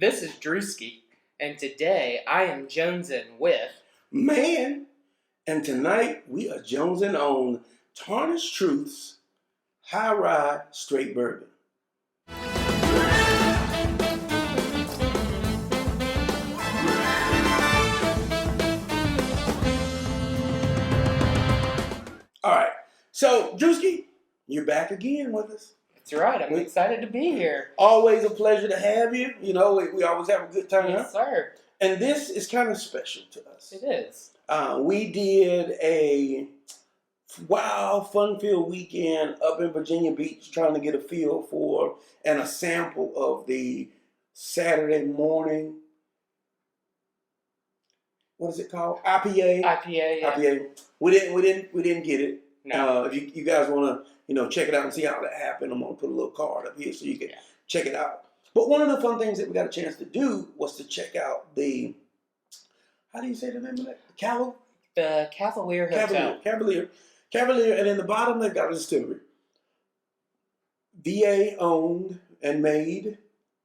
This is Drewski, and today I am jonesing with Man, and tonight we are jonesing on Tarnished Truth's High Rye Straight Bourbon. All right, so Drewski, you're back again with us. That's right, I'm excited to be here. Always a pleasure to have you. You know, we always have a good time. Yes, sir. And this is kind of special to us. It is. We did a wild, fun-filled weekend up in Virginia Beach trying to get a feel for and a sample of the Saturday morning, what is it called? IPA. IPA, yeah. IPA. We didn't get it. No. If you guys want to, check it out and see how that happened, I'm going to put a little card up here so you can check it out. But one of the fun things that we got a chance to do was to check out the, how do you say the name of that? The Cavalier Hotel. Cavalier, and in the bottom they've got a distillery. VA owned and made,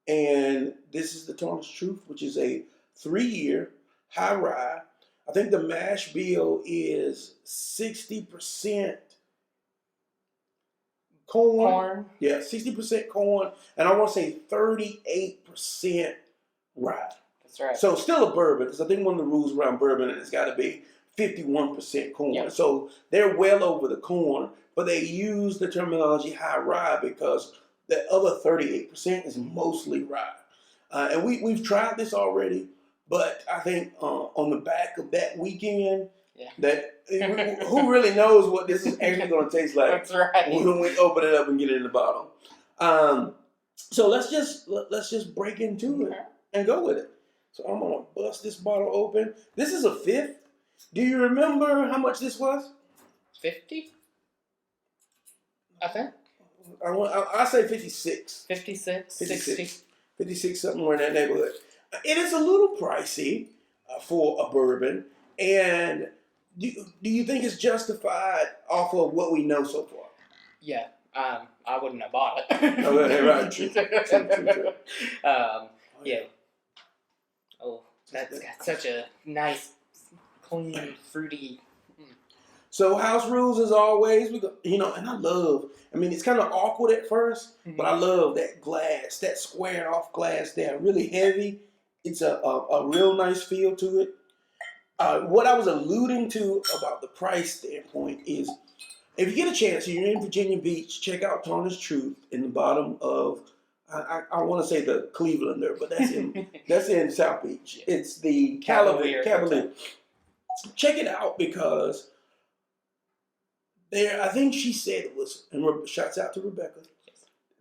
and this is the Tarnished Truth, which is a 3-year high rye. I think the mash bill is 60% corn. Yeah, 60% corn, and I want to say 38% rye. That's right. So still a bourbon, because I think one of the rules around bourbon is it's got to be 51% corn. Yep. So they're well over the corn, but they use the terminology high rye because the other 38% is mostly rye. And we've tried this already, but I think on the back of that weekend, that who really knows what this is actually going to taste like. That's right. When we open it up and get it in the bottle. So let's just break into it and go with it. So I'm gonna bust this bottle open. This is a 5th. Do you remember how much this was? 50? I think. I say 56. 56? 60? 56, somewhere in that neighborhood. It is a little pricey for a bourbon. And do you think it's justified off of what we know so far? Yeah. I wouldn't have bought it. Okay, right. True. Yeah. Oh, that's got such a nice, clean, fruity. So house rules as always. We go, and I love. I mean, it's kind of awkward at first, but I love that glass, that squared off glass there, really heavy. It's a real nice feel to it. What I was alluding to about the price standpoint is, if you get a chance, you're in Virginia Beach, check out Tarnished Truth in the bottom of, I want to say the Clevelander, but that's in South Beach. It's the Cavalier. Check it out because I think she said it was, and shouts out to Rebecca,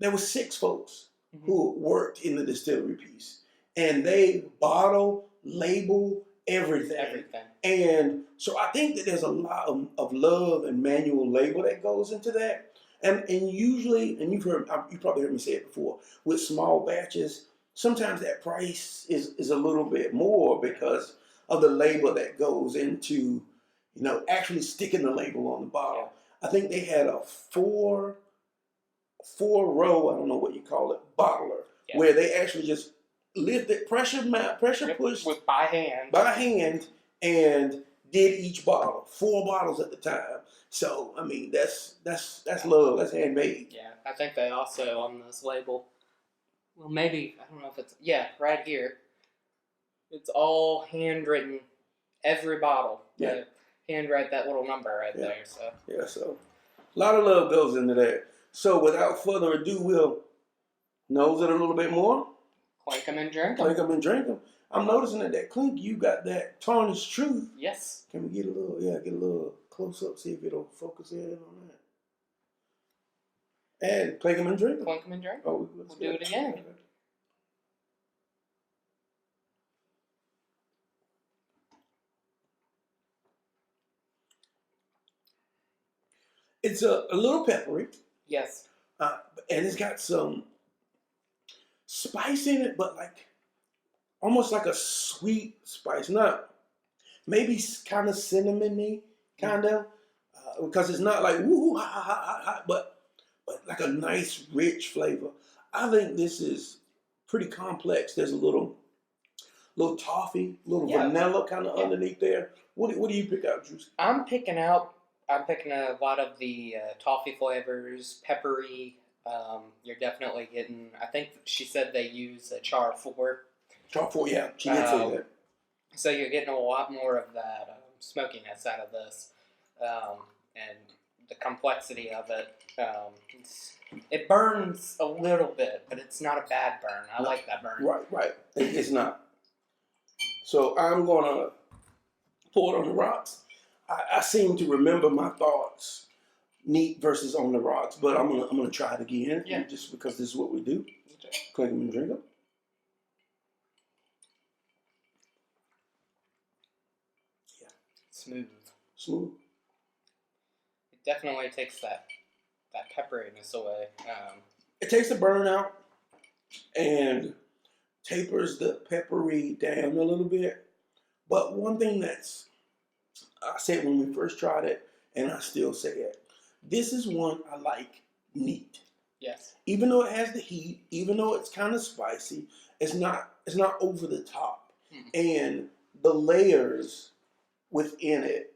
there were 6 folks who worked in the distillery piece. And they bottle, label, everything. And so I think that there's a lot of love and manual labor that goes into that. And usually, and you probably heard me say it before, with small batches, sometimes that price is a little bit more because of the labor that goes into, actually sticking the label on the bottle. I think they had a 4-row, I don't know what you call it, bottler, where they actually just lifted, pressure pushed by hand, and did each bottle, 4 bottles at the time. So I mean, that's love. That's handmade. Yeah, I think they also on this label. Well, maybe I don't know if it's right here. It's all handwritten, every bottle. Yeah, handwrite that little number right there. So a lot of love goes into that. So without further ado, we'll nose it a little bit more. Clink them and drink them. I'm noticing that clink, you got that Tarnished Truth. Yes. Can we get a little close up, see if it'll focus in on that. And clink them and drink them. Clink them and drink them. Oh, we'll do it again. It's a little peppery. Yes. And it's got some spice in it, but almost like a sweet spice. Not maybe kind of cinnamony, because it's not like woo ha ha ha ha, but like a nice rich flavor. I think this is pretty complex. There's a little toffee, little Yeah. vanilla kind of Yeah. underneath there. What do you pick out, Juice? I'm picking a lot of the toffee flavors, peppery. You're definitely getting. I think she said they use a char 4. Char 4, yeah. She did say that. So you're getting a lot more of that smokiness out of this, and the complexity of it. It burns a little bit, but it's not a bad burn. I like that burn. Right. It's not. So I'm gonna pour it on the rocks. I seem to remember my thoughts, neat versus on the rocks, but I'm gonna try it again. Yeah. Just because this is what we do. Clink them and drink them. Yeah. Smooth. It definitely takes that pepperiness away. It takes the burn out and tapers the peppery down a little bit. But one thing I said when we first tried it, and I still say it, this is one I like neat. Yes. Even though it has the heat, even though it's kind of spicy, it's not over the top. And the layers within it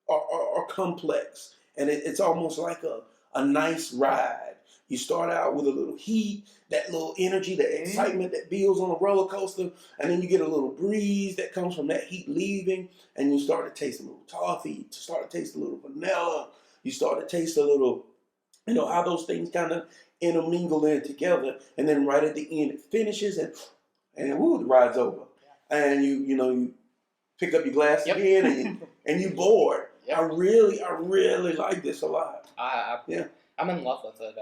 are complex. And it's almost like a nice ride. You start out with a little heat, that little energy, that excitement that builds on a roller coaster, and then you get a little breeze that comes from that heat leaving, and you start to taste a little toffee, you start to taste a little vanilla, you start to taste a little, how those things kind of intermingle in together, and then right at the end it finishes, and woo, the ride's over. And you pick up your glass again, and you bored. Yep. I really like this a lot. I'm in love with it.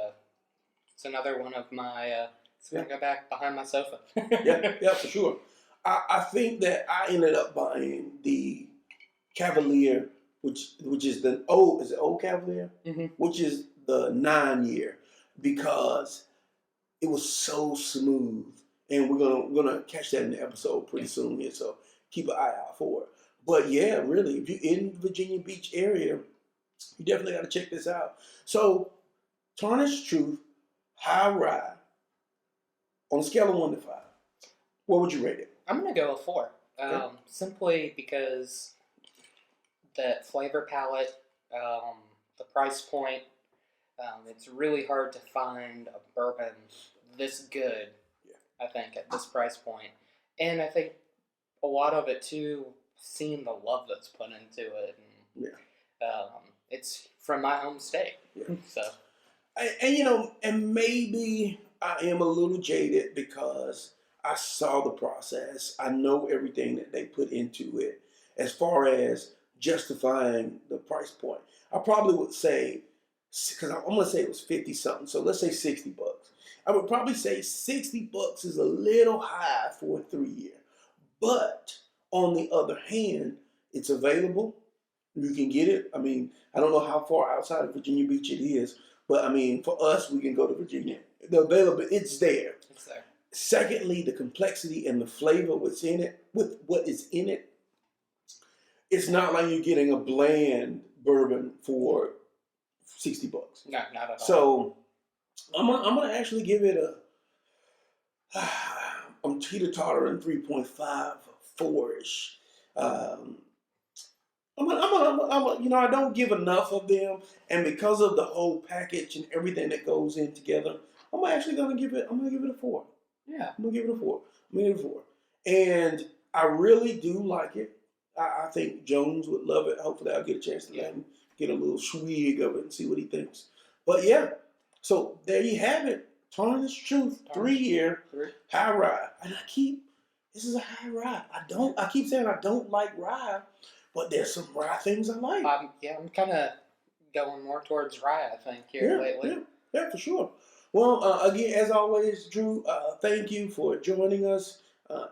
It's another one of my. It's gonna go back behind my sofa. yeah, for sure. I think that I ended up buying the Cavalier, which is the old Cavalier, which is the 9-year, because it was so smooth, and we're gonna catch that in the episode pretty soon here. So keep an eye out for it. But yeah, really, if you're in the Virginia Beach area, you definitely got to check this out. So, Tarnished Truth, high rye, on a scale of 1 to 5, what would you rate it? I'm going to go with 4. Okay. Simply because that flavor palette, the price point, it's really hard to find a bourbon this good, I think, at this price point. And I think a lot of it, too, seeing the love that's put into it. And, it's from my home state. Yeah. So, and maybe I am a little jaded because I saw the process. I know everything that they put into it as far as justifying the price point. I probably would say, because I'm going to say it was 50 something. So let's say $60. I would probably say $60 is a little high for a 3-year. But on the other hand, it's available. You can get it. I mean, I don't know how far outside of Virginia Beach it is, but I mean, for us, we can go to Virginia. The available, it's there. It's there. Secondly, the complexity and the flavor what's in it, with what is in it, it's not like you're getting a bland bourbon for $60. No, not at all. So I'm gonna actually give it I'm teeter-tottering 3.5, 4-ish. I don't give enough of them, and because of the whole package and everything that goes in together, I'm gonna give it a 4. Yeah, I'm gonna give it a 4. And I really do like it. I think Jones would love it. Hopefully, I'll get a chance to let him get a little swig of it and see what he thinks. But yeah, so there you have it. Tarnished Truth, 3-year, high rye. And this is a high rye. I keep saying I don't like rye, but there's some rye things I like. I'm kind of going more towards rye, I think, here lately. Yeah, for sure. Well, again, as always, Drew, thank you for joining us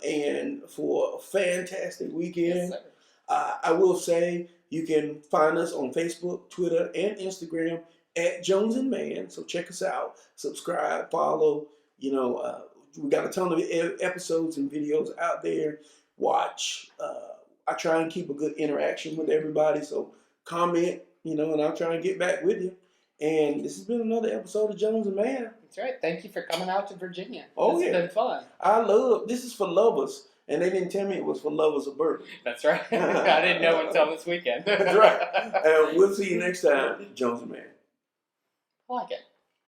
and for a fantastic weekend. Yes, sir. I will say you can find us on Facebook, Twitter, and Instagram at Jones and Mann. So check us out, subscribe, follow. We got a ton of episodes and videos out there. Watch. I try and keep a good interaction with everybody. So comment, and I'll try and get back with you. And this has been another episode of Jones and Mann. That's right. Thank you for coming out to Virginia. Oh, This has been fun. This is for lovers. And they didn't tell me it was for lovers of bourbon. That's right. I didn't know until this weekend. That's right. And we'll see you next time, Jones and Mann. I like it.